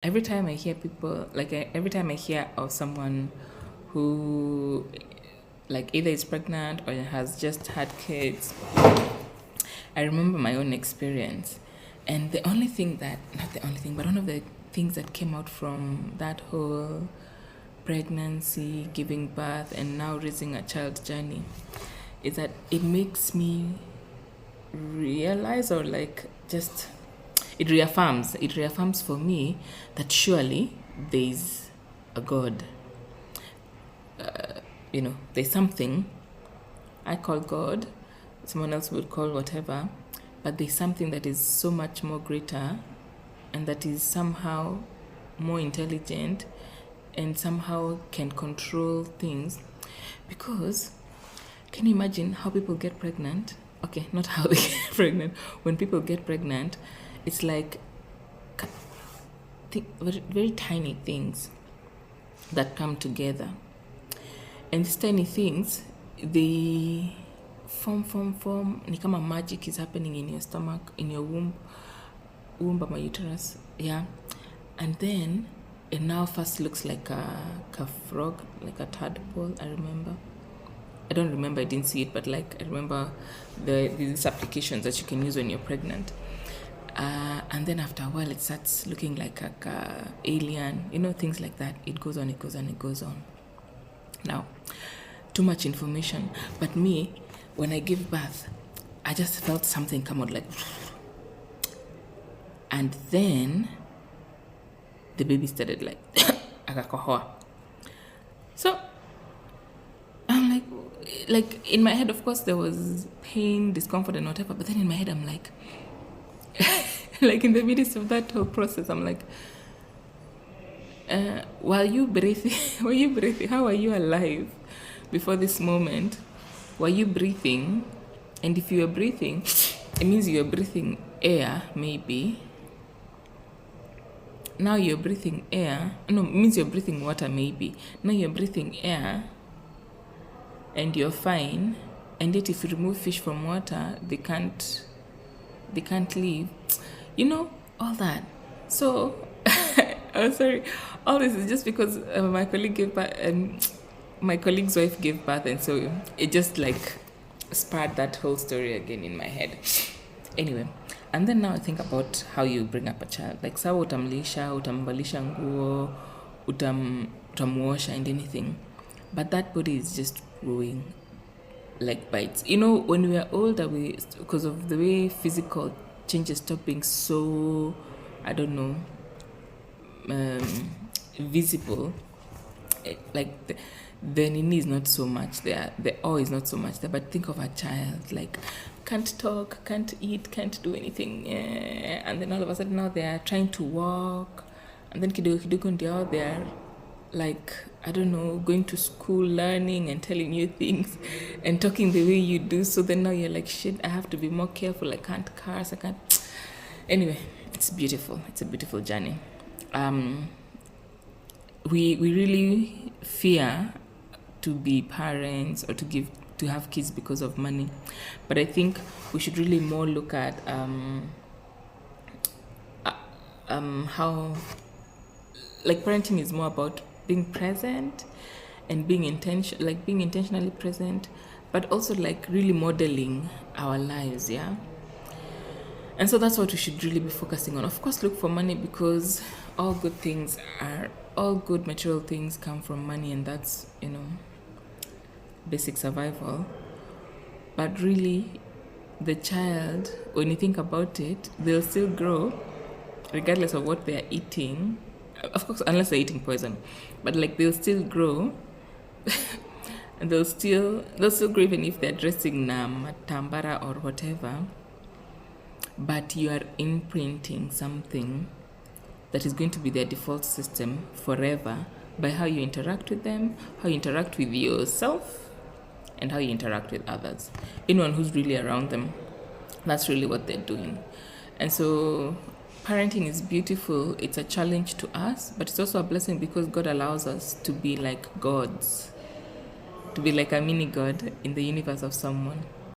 every time I hear people, every time I hear of someone who, like, either is pregnant or has just had kids, I remember my own experience. And the only thing that, not the only thing, but one of the things that came out from that whole pregnancy, giving birth, and now raising a child journey is that it makes me realize, or like just it reaffirms for me that surely there's a God. There's something I call God, someone else would call whatever, but there's something that is so much more greater and that is somehow more intelligent and somehow can control things. Because can you imagine how people get pregnant? Okay, not how they get pregnant. When people get pregnant, it's like very, very tiny things that come together. And these tiny things, they form. Ni kama magic is happening in your stomach, in your womb of my uterus. Yeah. And then it now first looks like a frog, like a tadpole, I remember. I don't remember, I didn't see it, but like I remember these applications that you can use when you're pregnant. And then after a while, it starts looking like a alien, things like that. It goes on. Now, too much information. But me, when I give birth, I just felt something come out like... And then the baby started like... akakohoa. So, I'm like in my head, of course, there was pain, discomfort, and whatever. But then in my head, I'm like... like in the midst of that whole process, I'm like... while you breathing, how are you alive before this moment? Were you breathing? And if you are breathing, it means you are breathing air, maybe. Now you're breathing air. No, it means you're breathing water, maybe. Now you're breathing air and you're fine. And yet if you remove fish from water, they can't live. All that. So, oh, sorry. All this is just because my colleague gave birth, my colleague's wife gave birth, and so it just like sparred that whole story again in my head. Anyway, and then now I think about how you bring up a child. Like, sawa utamlisha, utambalisha nguo, utamuosha and anything. But that body is just growing like bites. When we are older, because of the way physical changes stop being so, I don't know, visible, like the nini is not so much there, the awe is not so much there. But think of a child, like, can't talk, can't eat, can't do anything, and then all of a sudden now they are trying to walk, and then kidogo ndio they are like, I don't know, going to school, learning and telling you things and talking the way you do. So then now you're like, shit, I have to be more careful, I can't curse, I can't. Anyway, it's beautiful. It's a beautiful journey. We really fear to be parents or to have kids because of money, but I think we should really more look at how, like, parenting is more about being present and being intentionally present, but also like really modeling our lives. Yeah. And so that's what we should really be focusing on. Of course, look for money, because all good material things come from money, and that's, basic survival. But really, the child, when you think about it, they'll still grow regardless of what they're eating. Of course, unless they're eating poison. But like, they'll still grow. And they'll still grow even if they're dressing matambara or whatever. But you are imprinting something that is going to be their default system forever by how you interact with them, how you interact with yourself, and how you interact with others. Anyone who's really around them, that's really what they're doing. And so parenting is beautiful. It's a challenge to us, but it's also a blessing, because God allows us to be like gods, to be like a mini God in the universe of someone.